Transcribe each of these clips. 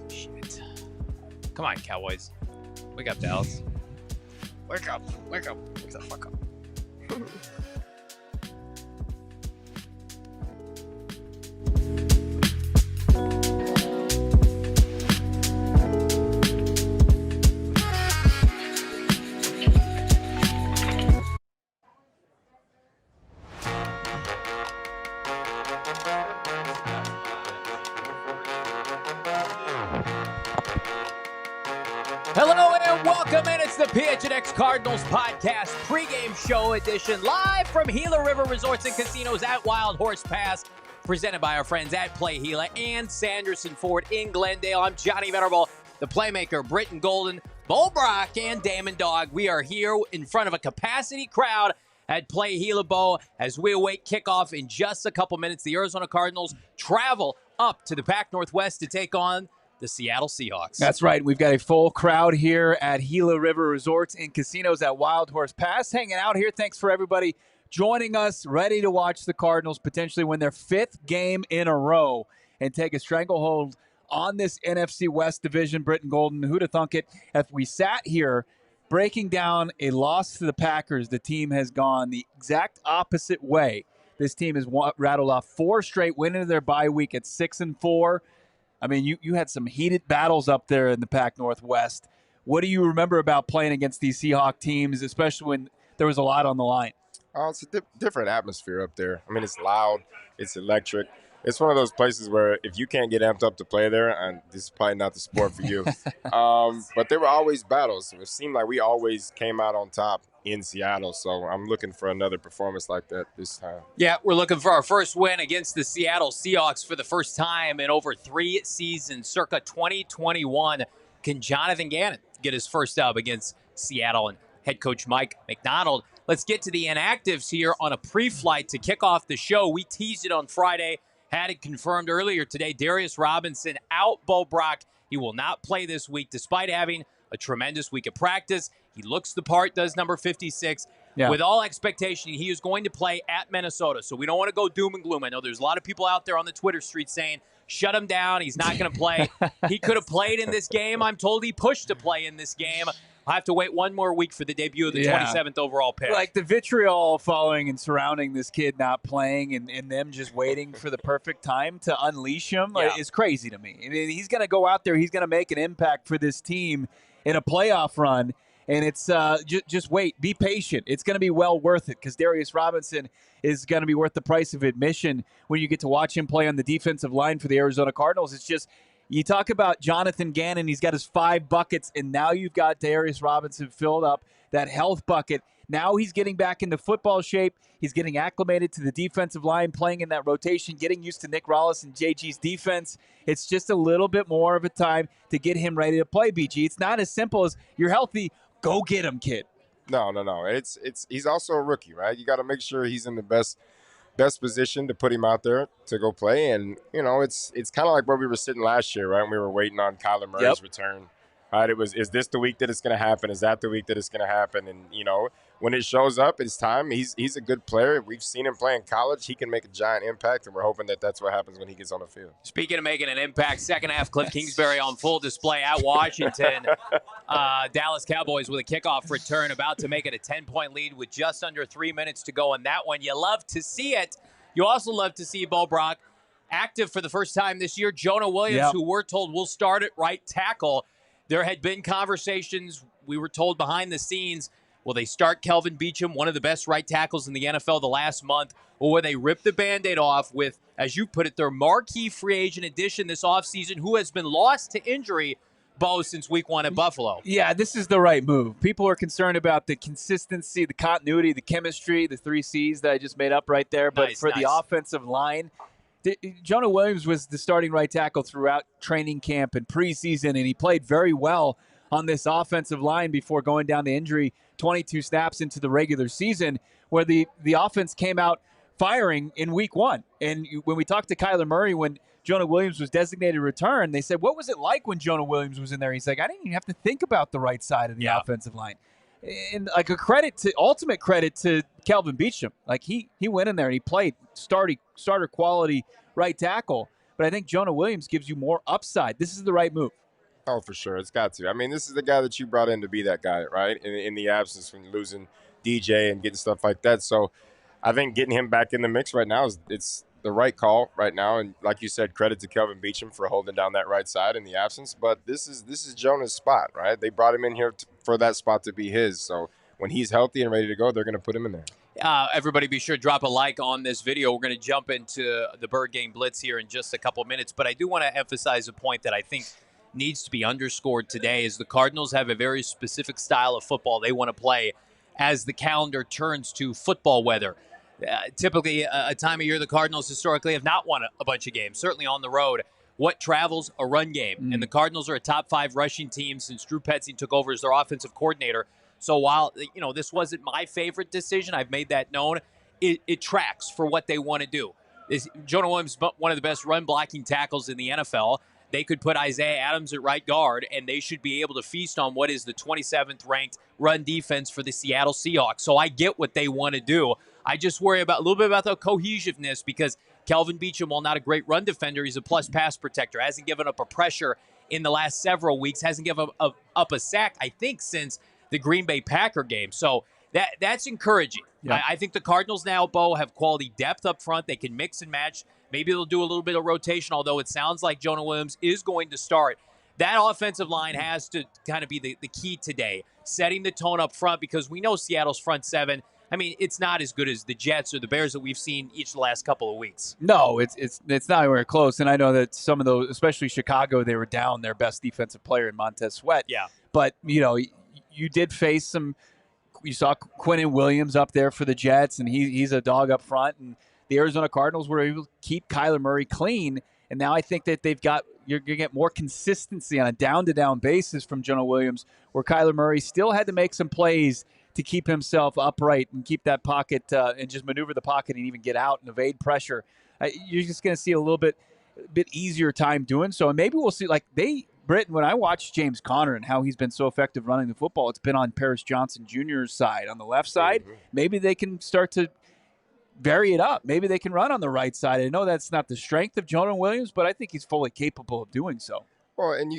Shit. Come on, Cowboys. Wake up, Dallas. Wake up. Wake up. Wake the fuck up. Hello and welcome in. It's the PHNX Cardinals podcast pregame show edition, live from Gila River Resorts and Casinos at Wild Horse Pass, presented by our friends at Play Gila and Sanderson Ford in Glendale. I'm Johnny Venerable, the playmaker, Brittan Golden, Brack, and Damon Dawg. We are here in front of a capacity crowd at Play Gila Bo as we await kickoff in just a couple minutes. The Arizona Cardinals travel up to the Pac Northwest to take on the Seattle Seahawks. That's right. We've got a full crowd here at Gila River Resorts and Casinos at Wild Horse Pass, hanging out here. Thanks for everybody joining us, ready to watch the Cardinals potentially win their 5th game in a row and take a stranglehold on this NFC West division. Brittan Golden, who'd have thunk it? If we sat here breaking down a loss to the Packers, the team has gone the exact opposite way. This team has rattled off 4 straight, went into their bye week at 6-4. I mean, you had some heated battles up there in the Pac Northwest. What do you remember about playing against these Seahawks teams, especially when there was a lot on the line? Oh, it's a different atmosphere up there. I mean, it's loud. It's electric. It's one of those places where if you can't get amped up to play there, and this is probably not the sport for you, but there were always battles. It seemed like we always came out on top in Seattle, so I'm looking for another performance like that this time. Yeah, we're looking for our first win against the Seattle Seahawks for the first time in over 3 seasons, circa 2021. Can Jonathan Gannon get his first dub against Seattle and head coach Mike Macdonald? Let's get to the inactives here on a pre-flight to kick off the show. We teased it on Friday, had it confirmed earlier today. Darius Robinson out, Brack. He will not play this week despite having a tremendous week of practice. He looks the part, does number 56. Yeah. With all expectation, he is going to play at Minnesota. So we don't want to go doom and gloom. I know there's a lot of people out there on the Twitter street saying, shut him down. He's not going to play. He could have played in this game. I'm told he pushed to play in this game. I'll have to wait one more week for the debut of the 27th overall pick. Like the vitriol following and surrounding this kid not playing and them just waiting for the perfect time to unleash him is crazy to me. I mean, he's going to go out there. He's going to make an impact for this team in a playoff run. And it's just wait. Be patient. It's going to be well worth it because Darius Robinson is going to be worth the price of admission when you get to watch him play on the defensive line for the Arizona Cardinals. It's just, you talk about Jonathan Gannon. He's got his 5 buckets, and now you've got Darius Robinson filled up that health bucket. Now he's getting back into football shape. He's getting acclimated to the defensive line, playing in that rotation, getting used to Nick Rollis and JG's defense. It's just a little bit more of a time to get him ready to play, BG. It's not as simple as you're healthy, go get him, kid. No. He's also a rookie, right? You got to make sure he's in the best position to put him out there to go play. And, you know, it's kind of like where we were sitting last year, right? We were waiting on Kyler Murray's return. Right? Is this the week that it's going to happen? Is that the week that it's going to happen? And, you know, when it shows up, it's time. He's a good player. We've seen him play in college. He can make a giant impact, and we're hoping that that's what happens when he gets on the field. Speaking of making an impact, second half, Cliff Kingsbury on full display at Washington. Dallas Cowboys with a kickoff return, about to make it a 10-point lead with just under 3 minutes to go in that one. You love to see it. You also love to see Brack active for the first time this year. Jonah Williams, who we're told will start at right tackle. There had been conversations, we were told behind the scenes, will they start Kelvin Beachum, one of the best right tackles in the NFL the last month, or will they rip the Band-Aid off with, as you put it, their marquee free agent addition this offseason, who has been lost to injury, Bo, since week 1 at Buffalo? Yeah, this is the right move. People are concerned about the consistency, the continuity, the chemistry, the 3 C's that I just made up right there. But for the offensive line, Jonah Williams was the starting right tackle throughout training camp and preseason, and he played very well on this offensive line before going down to injury 22 snaps into the regular season, where the offense came out firing in week 1. And when we talked to Kyler Murray when Jonah Williams was designated return, they said, what was it like when Jonah Williams was in there? He's like, I didn't even have to think about the right side of the offensive line. And like ultimate credit to Kelvin Beachum. Like he went in there and he played starter quality right tackle. But I think Jonah Williams gives you more upside. This is the right move. Oh, for sure. It's got to. I mean, this is the guy that you brought in to be that guy, right? In the absence when losing DJ and getting stuff like that. So I think getting him back in the mix right now it's the right call right now. And like you said, credit to Kelvin Beachum for holding down that right side in the absence. But this is Jonah's spot, right? They brought him in here for that spot to be his. So when he's healthy and ready to go, they're going to put him in there. Everybody be sure to drop a like on this video. We're going to jump into the Bird Game Blitz here in just a couple minutes. But I do want to emphasize a point that I think needs to be underscored today is the Cardinals have a very specific style of football they want to play as the calendar turns to football weather. Typically, a time of year the Cardinals historically have not won a bunch of games, certainly on the road. What travels? A run game. And the Cardinals are a top 5 rushing team since Drew Petzing took over as their offensive coordinator. So while, this wasn't my favorite decision, I've made that known, it tracks for what they want to do. Jonah Williams is one of the best run-blocking tackles in the NFL. They could put Isaiah Adams at right guard, and they should be able to feast on what is the 27th ranked run defense for the Seattle Seahawks. So I get what they want to do. I just worry about a little bit about the cohesiveness because Kelvin Beachum, while not a great run defender, he's a plus pass protector. Hasn't given up a pressure in the last several weeks. Hasn't given up a sack, I think, since the Green Bay Packer game. So that's encouraging. Yeah. I think the Cardinals now, Bo, have quality depth up front. They can mix and match. Maybe they'll do a little bit of rotation, although it sounds like Jonah Williams is going to start. That offensive line has to kind of be the key today, setting the tone up front because we know Seattle's front seven, I mean, it's not as good as the Jets or the Bears that we've seen each of the last couple of weeks. No, it's not anywhere close. And I know that some of those, especially Chicago, they were down their best defensive player in Montez Sweat. Yeah. But, you did face some – you saw Quinnen Williams up there for the Jets, and he's a dog up front. And the Arizona Cardinals were able to keep Kyler Murray clean. And now I think that you're going to get more consistency on a down-to-down basis from Jonah Williams, where Kyler Murray still had to make some plays to keep himself upright and keep that pocket and just maneuver the pocket and even get out and evade pressure. You're just going to see a little bit easier time doing so. And maybe we'll see, Brittan, when I watched James Conner and how he's been so effective running the football, it's been on Paris Johnson Jr.'s side. On the left side, maybe they can start to vary it up. Maybe they can run on the right side. I know that's not the strength of Jonah Williams, but I think he's fully capable of doing so. Well, and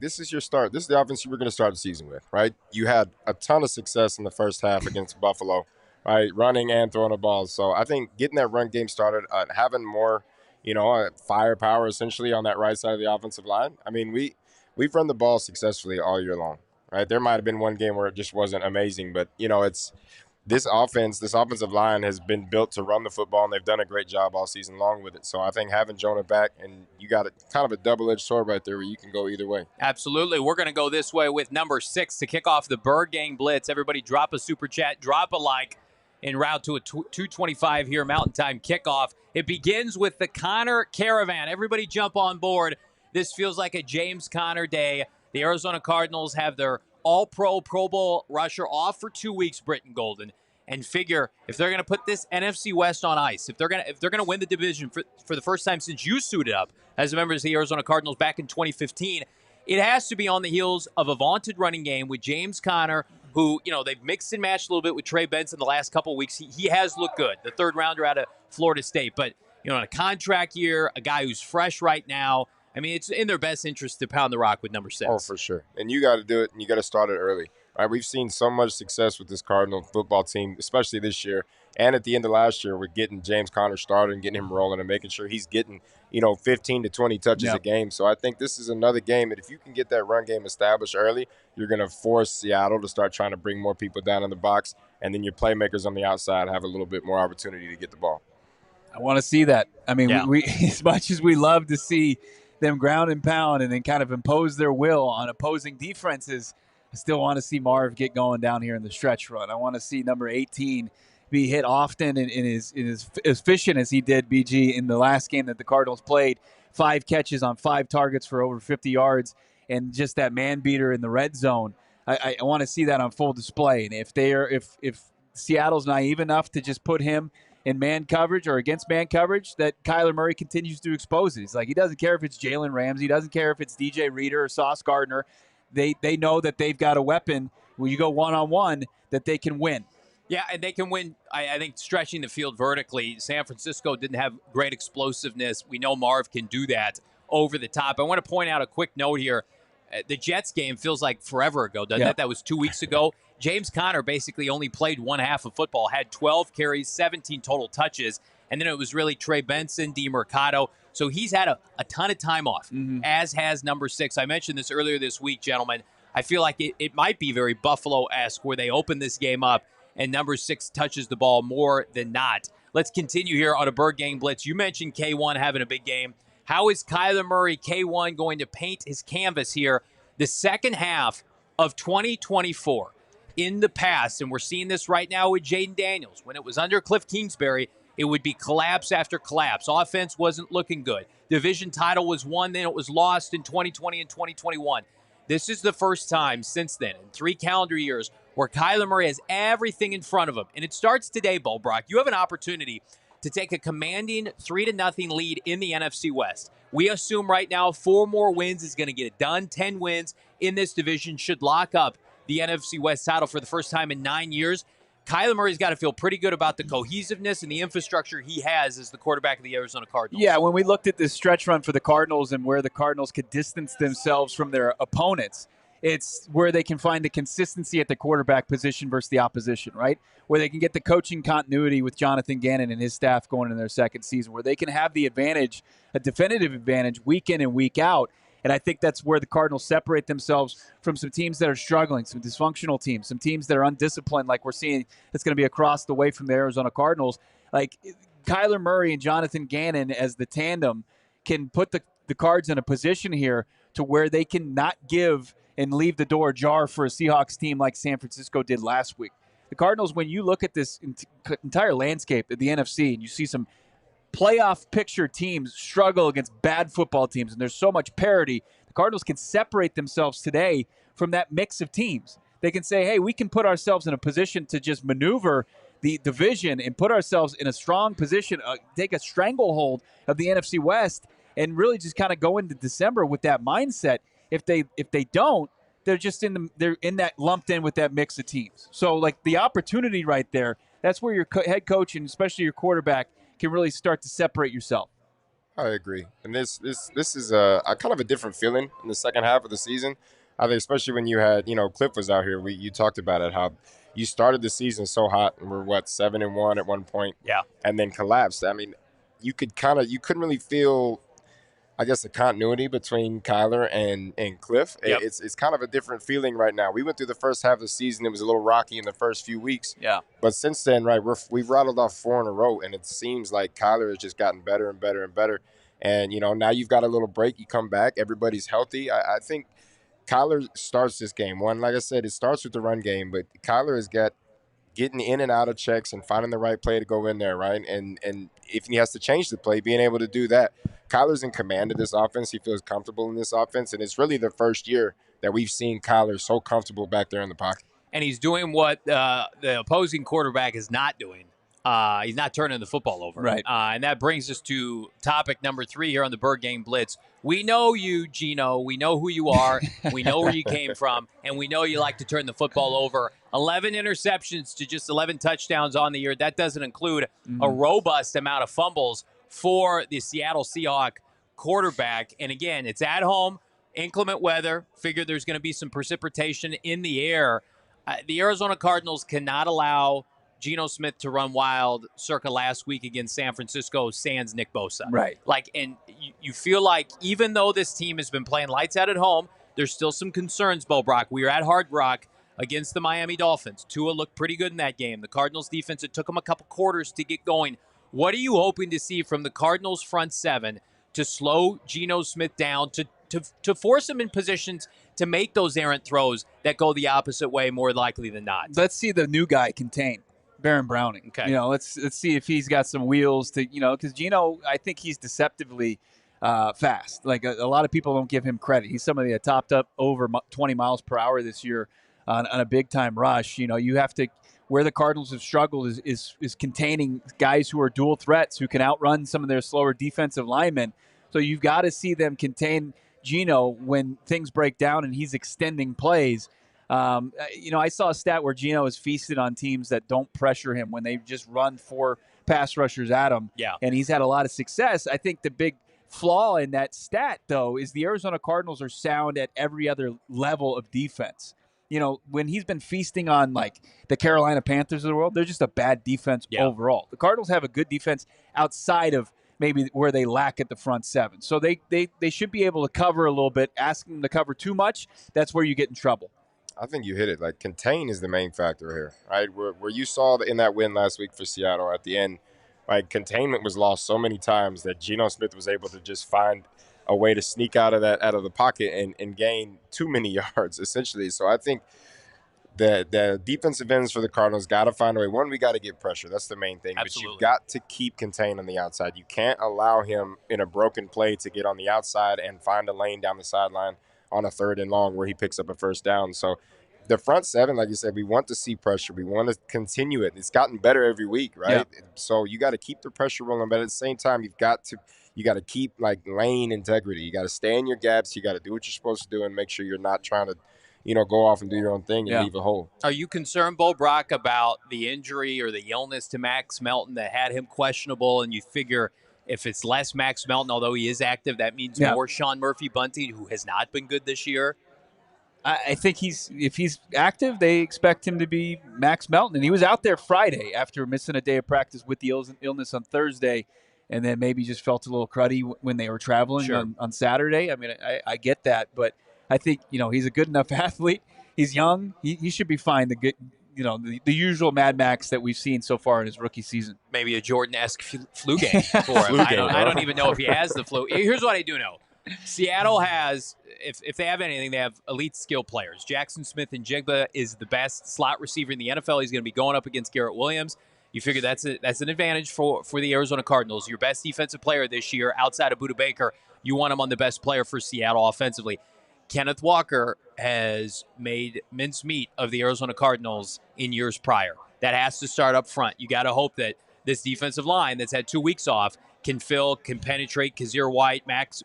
this is your start. This is the offense you were going to start the season with, right? You had a ton of success in the first half against Buffalo, right? Running and throwing the ball. So I think getting that run game started, having more, firepower essentially on that right side of the offensive line. I mean, we've run the ball successfully all year long, right? There might have been one game where it just wasn't amazing, but it's this offensive line has been built to run the football, and they've done a great job all season long with it. So I think having Jonah back, and you got kind of a double-edged sword right there where you can go either way. Absolutely. We're going to go this way with number 6 to kick off the Bird Gang Blitz. Everybody drop a super chat, drop a like, en route to a 2:25 here Mountain Time kickoff. It begins with the Conner Caravan. Everybody jump on board. This feels like a James Conner day. The Arizona Cardinals have their All-Pro, Pro Bowl rusher off for 2 weeks, Brittan Golden, and figure if they're going to put this NFC West on ice, if they're going to win the division for the first time since you suited up as a member of the Arizona Cardinals back in 2015, it has to be on the heels of a vaunted running game with James Conner, who, they've mixed and matched a little bit with Trey Benson the last couple of weeks. He has looked good, the third rounder out of Florida State. But, in a contract year, a guy who's fresh right now, I mean, it's in their best interest to pound the rock with number 6. Oh, for sure. And you got to do it, and you got to start it early. Right? We've seen so much success with this Cardinal football team, especially this year. And at the end of last year, we're getting James Conner started and getting him rolling and making sure he's getting, 15 to 20 touches a game. So I think this is another game that if you can get that run game established early, you're going to force Seattle to start trying to bring more people down in the box. And then your playmakers on the outside have a little bit more opportunity to get the ball. I want to see that. I mean, we as much as we love to see them ground and pound and then kind of impose their will on opposing defenses, I still want to see Marv get going down here in the stretch run. I want to see number 18 be hit often and is as efficient as he did, BG, in the last game that the Cardinals played. 5 catches on 5 targets for over 50 yards and just that man beater in the red zone. I want to see that on full display. And if Seattle's naive enough to just put him in man coverage or against man coverage, that Kyler Murray continues to expose it. He's like, he doesn't care if it's Jalen Ramsey. He doesn't care if it's DJ Reader or Sauce Gardner. They know that they've got a weapon when you go one-on-one, that they can win. Yeah, and they can win, I think, stretching the field vertically. San Francisco didn't have great explosiveness. We know Marv can do that over the top. I want to point out a quick note here. The Jets game feels like forever ago, doesn't it? That was 2 weeks ago. James Conner basically only played one half of football, had 12 carries, 17 total touches, and then it was really Trey Benson, DeMercado. So he's had a ton of time off, as has number 6. I mentioned this earlier this week, gentlemen. I feel like it might be very Buffalo-esque where they open this game up and number 6 touches the ball more than not. Let's continue here on a Bird Gang Blitz. You mentioned K1 having a big game. How is Kyler Murray, K1, going to paint his canvas here the second half of 2024? In the past, and we're seeing this right now with Jaden Daniels, when it was under Cliff Kingsbury, it would be collapse after collapse. Offense wasn't looking good. Division title was won, then it was lost in 2020 and 2021. This is the first time since then, in 3 calendar years, where Kyler Murray has everything in front of him. And it starts today, Brock. You have an opportunity to take a commanding 3-0 lead in the NFC West. We assume right now 4 more wins is going to get it done. 10 wins in this division should lock up the NFC West title for the first time in 9 years. Kyler Murray's got to feel pretty good about the cohesiveness and the infrastructure he has as the quarterback of the Arizona Cardinals. Yeah, when we looked at this stretch run for the Cardinals and where the Cardinals could distance themselves from their opponents, it's where they can find the consistency at the quarterback position versus the opposition, right? Where they can get the coaching continuity with Jonathan Gannon and his staff going into their second season, where they can have the advantage, a definitive advantage, week in and week out. And I think that's where the Cardinals separate themselves from some teams that are struggling, some dysfunctional teams, some teams that are undisciplined, like we're seeing that's going to be across the way from the Arizona Cardinals. Like Kyler Murray and Jonathan Gannon as the tandem can put the Cards in a position here to where they can not give and leave the door ajar for a Seahawks team like San Francisco did last week. The Cardinals, when you look at this entire landscape of the NFC and you see some playoff picture teams struggle against bad football teams, and there's so much parity, the Cardinals can separate themselves today from that mix of teams. They can say, hey, we can put ourselves in a position to just maneuver the division and put ourselves in a strong position, take a stranglehold of the NFC West, and really just kind of go into December with that mindset. If they don't, they're just they're in that lumped in with that mix of teams. So like the opportunity right there, that's where your head coach and especially your quarterback can really start to separate yourself. I agree, and this is a kind of a different feeling in the second half of the season. I think especially when you had Cliff was out here. You talked about it, how you started the season so hot and we're 7-1 at one point, and then collapsed. I mean, you couldn't really feel, I guess, the continuity between Kyler and Cliff. Yep. It's kind of a different feeling right now. We went through the first half of the season. It was a little rocky in the first few weeks. Yeah. But since then, right, we've rattled off 4 in a row, and it seems like Kyler has just gotten better and better and better. And, now you've got a little break. You come back. Everybody's healthy. I think Kyler starts this game. One, like I said, it starts with the run game, but Kyler has got getting in and out of checks and finding the right play to go in there, right? And if he has to change the play, being able to do that. Kyler's in command of this offense. He feels comfortable in this offense, and it's really the first year that we've seen Kyler so comfortable back there in the pocket. And he's doing what the opposing quarterback is not doing. He's not turning the football over. Right. And that brings us to topic number 3 here on the Bird Game Blitz. We know you, Geno. We know who you are. We know where you came from. And we know you like to turn the football over. 11 interceptions to just 11 touchdowns on the year. That doesn't include a robust amount of fumbles for the Seattle Seahawks quarterback. And again, it's at home, inclement weather. Figure there's going to be some precipitation in the air. The Arizona Cardinals cannot allow Geno Smith to run wild circa last week against San Francisco sans Nick Bosa. Right. And you feel like even though this team has been playing lights out at home, there's still some concerns, Brock. We were at Hard Rock against the Miami Dolphins. Tua looked pretty good in that game. The Cardinals defense, it took them a couple quarters to get going. What are you hoping to see from the Cardinals front 7 to slow Geno Smith down, to force him in positions to make those errant throws that go the opposite way more likely than not? Let's see the new guy contain Baron Browning. Okay. Let's see if he's got some wheels to, because Geno, I think he's deceptively fast. Like a lot of people don't give him credit. He's somebody that topped up over 20 miles per hour this year on a big time rush. You have to, where the Cardinals have struggled is containing guys who are dual threats who can outrun some of their slower defensive linemen. So you've got to see them contain Geno when things break down and he's extending plays. I saw a stat where Geno is feasted on teams that don't pressure him when they just run 4 pass rushers at him. Yeah. And he's had a lot of success. I think the big flaw in that stat, though, is the Arizona Cardinals are sound at every other level of defense. When he's been feasting on like the Carolina Panthers of the world, they're just a bad defense overall. The Cardinals have a good defense outside of maybe where they lack at the front 7. So they should be able to cover a little bit. Asking them to cover too much, that's where you get in trouble. I think you hit it. Like, contain is the main factor here, right? Where you saw in that win last week for Seattle at the end, like, containment was lost so many times that Geno Smith was able to just find a way to sneak out of the pocket and gain too many yards, essentially. So I think the defensive ends for the Cardinals got to find a way. One, we got to get pressure. That's the main thing. Absolutely. But you've got to keep contained on the outside. You can't allow him in a broken play to get on the outside and find a lane down the sideline on a 3rd and long where he picks up a first down. So the front 7, like you said, we want to see pressure. We want to continue it. It's gotten better every week, right? Yeah. So you got to keep the pressure rolling, but at the same time, you got to keep like lane integrity. You got to stay in your gaps. You got to do what you're supposed to do and make sure you're not trying to, go off and do your own thing and leave a hole. Are you concerned, Bo Brack, about the injury or the illness to Max Melton that had him questionable, and you figure if it's less Max Melton, although he is active, that means more Sean Murphy-Bunting, who has not been good this year? I think if he's active, they expect him to be Max Melton. And he was out there Friday after missing a day of practice with the illness on Thursday, and then maybe just felt a little cruddy when they were traveling on Saturday. I mean, I get that, but I think, he's a good enough athlete. He's young. He should be fine. The usual Mad Max that we've seen so far in his rookie season. Maybe a Jordan-esque flu game for him. I don't even know if he has the flu. Here's what I do know. Seattle has, if they have anything, they have elite skill players. Jaxon Smith-Njigba is the best slot receiver in the NFL. He's going to be going up against Garrett Williams. You figure that's an advantage for the Arizona Cardinals. Your best defensive player this year outside of Budda Baker, you want him on the best player for Seattle offensively. Kenneth Walker has made mincemeat of the Arizona Cardinals in years prior. That has to start up front. You got to hope that this defensive line that's had 2 weeks off can penetrate. Kazir White, Max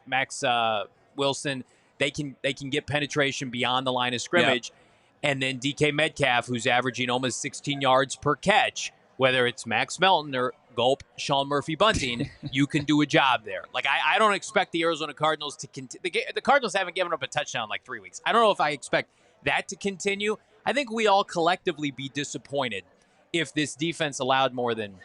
Wilson, they can get penetration beyond the line of scrimmage. Yeah. And then DK Metcalf, who's averaging almost 16 yards per catch, whether it's Max Melton or Sean Murphy-Bunting, you can do a job there. Like, I don't expect the Arizona Cardinals to continue. The Cardinals haven't given up a touchdown in like 3 weeks. I don't know if I expect that to continue. I think we all collectively be disappointed if this defense allowed more than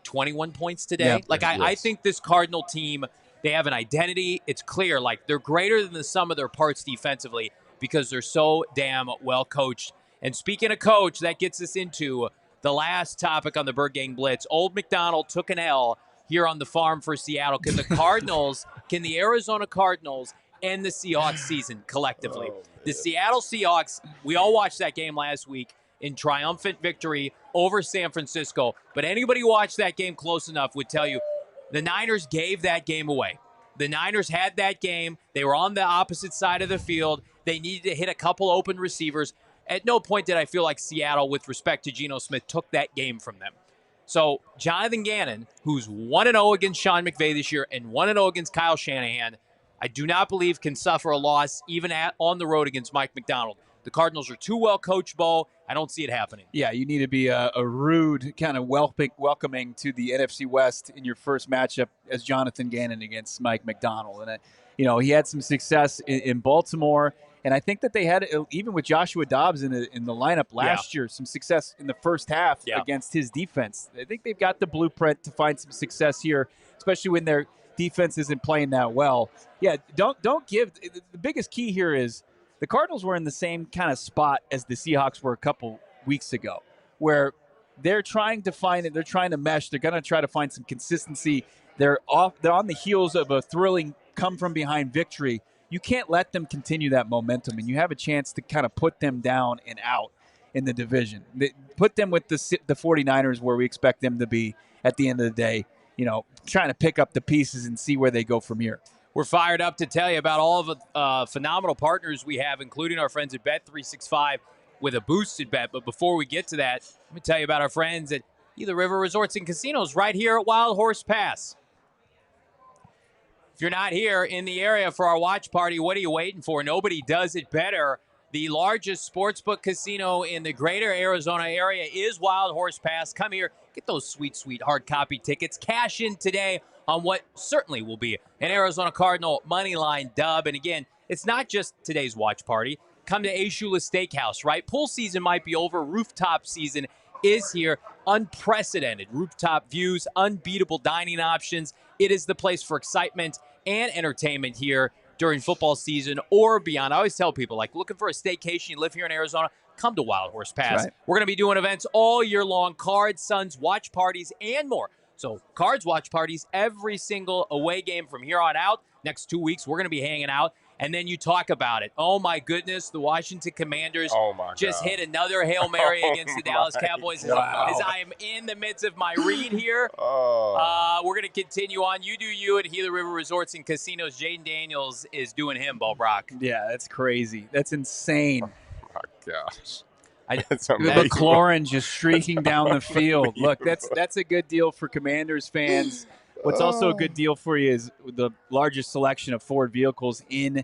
21 points today. I think this Cardinal team, they have an identity. It's clear, like, they're greater than the sum of their parts defensively because they're so damn well coached. And speaking of coach, that gets us into the last topic on the Bird Gang Blitz. Old Macdonald took an L here on the farm for Seattle. Can the Arizona Cardinals end the Seahawks season collectively? The Seattle Seahawks, we all watched that game last week in triumphant victory over San Francisco. But anybody who watched that game close enough would tell you the Niners gave that game away. The Niners had that game. They were on the opposite side of the field. They needed to hit a couple open receivers. At no point did I feel like Seattle, with respect to Geno Smith, took that game from them. So Jonathan Gannon, who's 1-0 against Sean McVay this year and 1-0 against Kyle Shanahan, I do not believe can suffer a loss even on the road against Mike Macdonald. The Cardinals are too well coached, Bo. I don't see it happening. Yeah, you need to be a rude kind of welcoming to the NFC West in your first matchup as Jonathan Gannon against Mike Macdonald. And, he had some success in Baltimore. And I think that they had, even with Joshua Dobbs in the lineup last year, some success in the first half against his defense. I think they've got the blueprint to find some success here, especially when their defense isn't playing that well. Yeah, don't give – the biggest key here is the Cardinals were in the same kind of spot as the Seahawks were a couple weeks ago, where they're trying to find it. They're trying to mesh. They're going to try to find some consistency. They're on the heels of a thrilling come-from-behind victory. You can't let them continue that momentum, and you have a chance to kind of put them down and out in the division. Put them with the 49ers where we expect them to be at the end of the day, trying to pick up the pieces and see where they go from here. We're fired up to tell you about all of the phenomenal partners we have, including our friends at Bet365 with a boosted bet. But before we get to that, let me tell you about our friends at Gila River Resorts and Casinos right here at Wild Horse Pass. If you're not here in the area for our watch party, what are you waiting for? Nobody does it better The largest sportsbook casino in the greater Arizona area is Wild Horse Pass. Come here, get those sweet, sweet hard copy tickets. Cash in today on what certainly will be an Arizona Cardinal moneyline dub. And again, it's not just today's watch party. Come to Ashula Steakhouse, right? Pool season might be over. Rooftop season is here. Unprecedented rooftop views, unbeatable dining options. It is the place for excitement and entertainment here during football season or beyond. I always tell people, like, looking for a staycation, you live here in Arizona, come to Wild Horse Pass. Right. We're going to be doing events all year long, cards, Suns, watch parties, and more. So cards, watch parties, every single away game from here on out. Next 2 weeks, we're going to be hanging out. And then you talk about it. Oh, my goodness, the Washington Commanders just hit another Hail Mary against the Dallas Cowboys as I am in the midst of my read here. We're going to continue on. You do you at Gila River Resorts and Casinos. Jaden Daniels is doing him, Brack. Yeah, that's crazy. That's insane. Oh, my gosh. The McLaurin just streaking down the field. Look, that's a good deal for Commanders fans. What's also a good deal for you is the largest selection of Ford vehicles in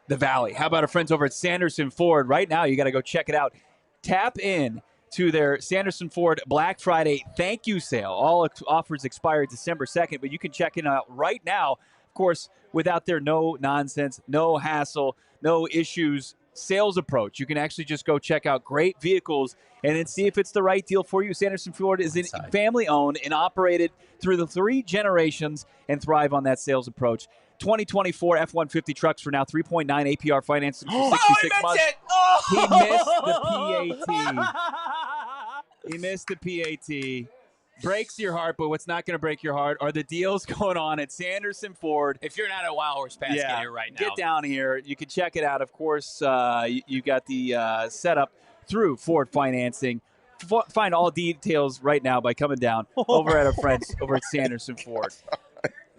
the Valley. How about our friends over at Sanderson Ford? Right now, you got to go check it out. Tap in to their Sanderson Ford Black Friday thank you sale. All offers expire December 2nd, but you can check it out right now. Of course, without their no nonsense, no hassle, no issues sales approach. You can actually just go check out great vehicles and then see if it's the right deal for you. Sanderson Ford is family-owned and operated through the 3 generations and thrive on that sales approach. 2024 F-150 trucks for now 3.9 APR financing for 66 months. He missed the PAT. He missed the PAT. Breaks your heart, but what's not going to break your heart are the deals going on at Sanderson Ford. If you're not at Wild Horse Pass, get here right now. Get down here. You can check it out. Of course, you got the setup through Ford Financing. Find all details right now by coming down over at our friends over at Sanderson Ford.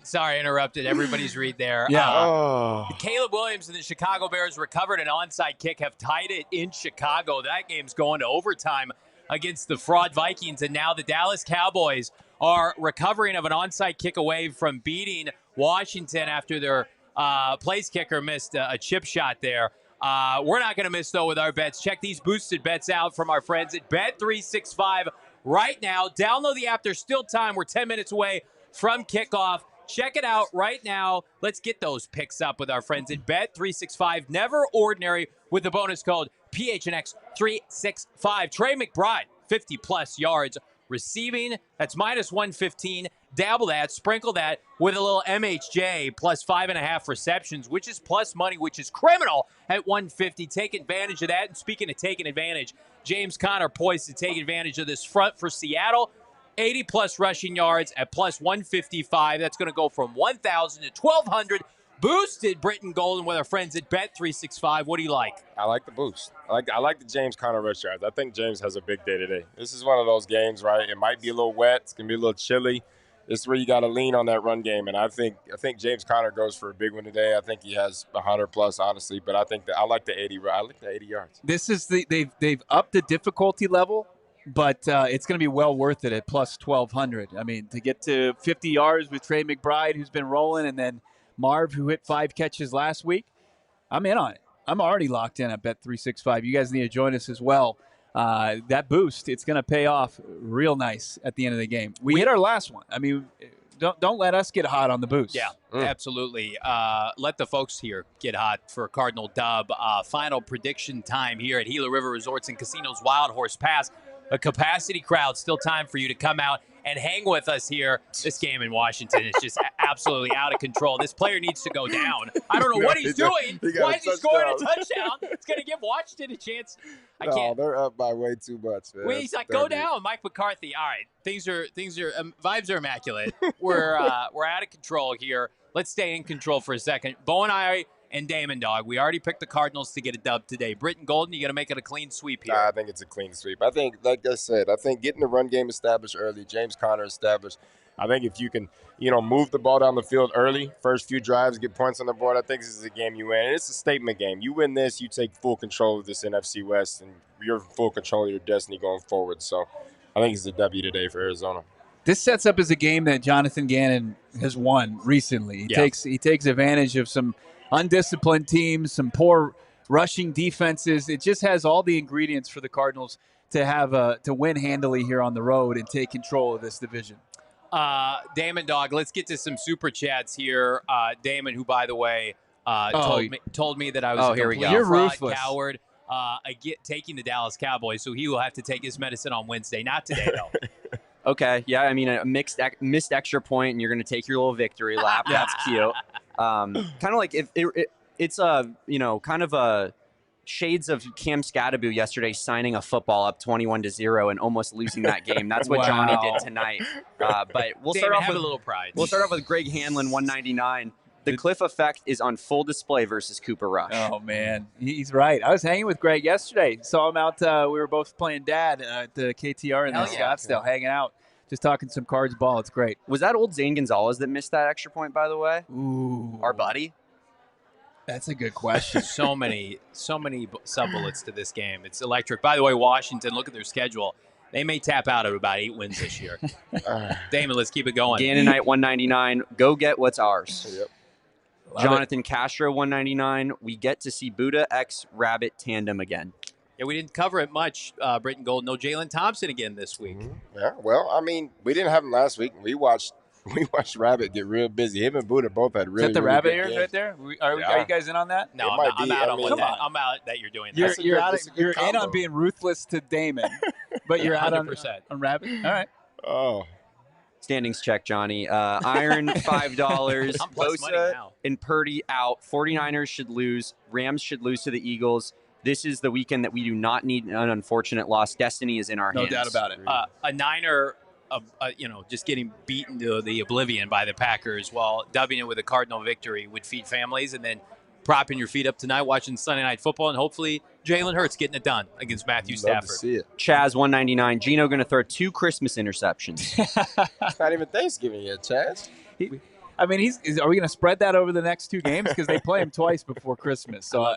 Sorry, I interrupted everybody's read there. Yeah. Caleb Williams and the Chicago Bears recovered an onside kick, have tied it in Chicago. That game's going to overtime against the fraud Vikings, and now the Dallas Cowboys are recovering of an onside kick away from beating Washington after their place kicker missed a chip shot there. We're not going to miss, though, with our bets. Check these boosted bets out from our friends at Bet365 right now. Download the app. There's still time. We're 10 minutes away from kickoff. Check it out right now. Let's get those picks up with our friends at Bet365. Never ordinary with the bonus code PHNX365. Trey McBride, 50-plus yards receiving. That's minus 115. Dabble that, sprinkle that with a little MHJ plus 5.5 receptions, which is plus money, which is criminal at 150. Take advantage of that. And speaking of taking advantage, James Conner poised to take advantage of this front for Seattle. 80-plus rushing yards at plus 155. That's going to go from 1,000 to 1,200. Boosted Brittan Golden with our friends at Bet365. What do you like? I like the boost. I like the James Conner rush yards. I think James has a big day today. This is one of those games, right? It might be a little wet. It's going to be a little chilly. This is where you got to lean on that run game, and I think James Conner goes for a big one today. I think he has 100-plus, honestly, but I like the 80. I like the 80 yards. This is they've upped the difficulty level, but it's going to be well worth it at plus 1,200. I mean, to get to 50 yards with Trey McBride, who's been rolling, and then Marv, who hit 5 catches last week, I'm in on it. I'm already locked in at Bet365. You guys need to join us as well. That boost, it's going to pay off real nice at the end of the game. We hit our last one. I mean, don't let us get hot on the boost. Yeah, absolutely. Let the folks here get hot for Cardinal dub. Final prediction time here at Gila River Resorts and Casinos Wild Horse Pass. A capacity crowd. Still time for you to come out and hang with us here. This game in Washington is just absolutely out of control. This player needs to go down. I don't know what he's doing. Why is he scoring a touchdown? It's going to give Washington a chance. I can't. They're up by way too much, man. He's like, go down, Mike McCarthy. All right, things are vibes are immaculate. We're out of control here. Let's stay in control for a second. Bo and I and Damon, Dawg, we already picked the Cardinals to get a dub today. Brittan Golden, you got to make it a clean sweep here. I think it's a clean sweep. I think, like I said, getting the run game established early, James Conner established. I think if you can, move the ball down the field early, first few drives, get points on the board, I think this is a game you win. And it's a statement game. You win this, you take full control of this NFC West, and you're in full control of your destiny going forward. So I think it's a W today for Arizona. This sets up as a game that Jonathan Gannon has won recently. He takes advantage of some undisciplined teams, some poor rushing defenses. It just has all the ingredients for the Cardinals to have to win handily here on the road and take control of this division. Damon, Dawg, let's get to some super chats here. Damon, who, by the way, told me that I was a complete fraud, coward. I get taking the Dallas Cowboys, so he will have to take his medicine on Wednesday. Not today, though. Okay, yeah, I mean, a missed extra point, and you're going to take your little victory lap. That's cute. Kind of like it's kind of a shades of Cam Scatterby yesterday signing a football up 21-0 and almost losing that game. That's what Johnny did tonight. But we'll start off with a little pride. We'll start off with Greg Hanlon, 199. The cliff effect is on full display versus Cooper Rush. Oh, man. He's right. I was hanging with Greg yesterday. Saw him out. We were both playing dad at the KTR in Scottsdale, hanging out, just talking some cards ball. It's great. Was that old Zane Gonzalez that missed that extra point, by the way? Ooh. Our buddy? That's a good question. so many sub-bullets to this game. It's electric. By the way, Washington, look at their schedule. They may tap out at about 8 wins this year. Damon, let's keep it going. Gannonite, 199. Go get what's ours. Yep. Jonathan Castro, 199. We get to see Buddha x Rabbit tandem again. Yeah, we didn't cover it much, Brittan Gold. No Jalen Thompson again this week. Yeah, well, I mean, we didn't have him last week. We watched Rabbit get real busy. Him and Buddha both had really. Is that the really Rabbit good ears games. right there? Are you guys in on that? No, I'm out on that. I'm out that you're doing that. You're in on being ruthless to Damon, but you're out on Rabbit. All right. Oh. Standings check, Johnny. Iron, $5. I'm plus money now. And Purdy out. 49ers should lose. Rams should lose to the Eagles. This is the weekend that we do not need an unfortunate loss. Destiny is in our hands. No doubt about it. A Niner, just getting beaten to the oblivion by the Packers while dubbing it with a Cardinal victory would feed families, and then propping your feet up tonight watching Sunday Night Football, and hopefully Jalen Hurts getting it done against Matthew Stafford. Love to see it. Chaz, 199. Geno going to throw 2 Christmas interceptions. It's not even Thanksgiving yet, Chaz. Are we going to spread that over the next 2 games because they play him twice before Christmas? So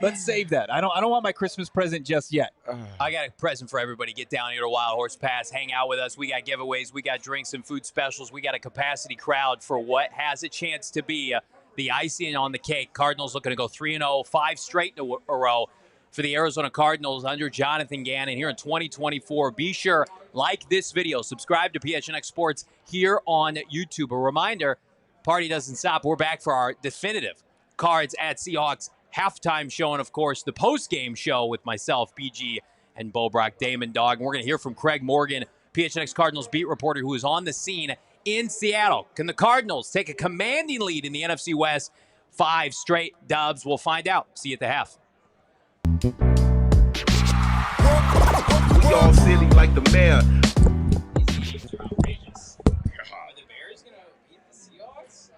let's save that. I don't want my Christmas present just yet. I got a present for everybody. Get down here to Wild Horse Pass. Hang out with us. We got giveaways. We got drinks and food specials. We got a capacity crowd for what has a chance to be the icing on the cake. Cardinals looking to go 3-0, 5 straight in a row for the Arizona Cardinals under Jonathan Gannon here in 2024. Be sure, like this video, subscribe to PHNX Sports here on YouTube. A reminder, party doesn't stop. We're back for our definitive Cards at Seahawks halftime show, and of course the post-game show with myself, BG, and Brack, Damon, Dawg. And we're going to hear from Craig Morgan, PHNX Cardinals beat reporter, who is on the scene in Seattle. Can the Cardinals take a commanding lead in the NFC West? 5 straight dubs. We'll find out. See you at the half. We all silly like the mayor. These games are outrageous. Are the Bears going to beat the Seahawks?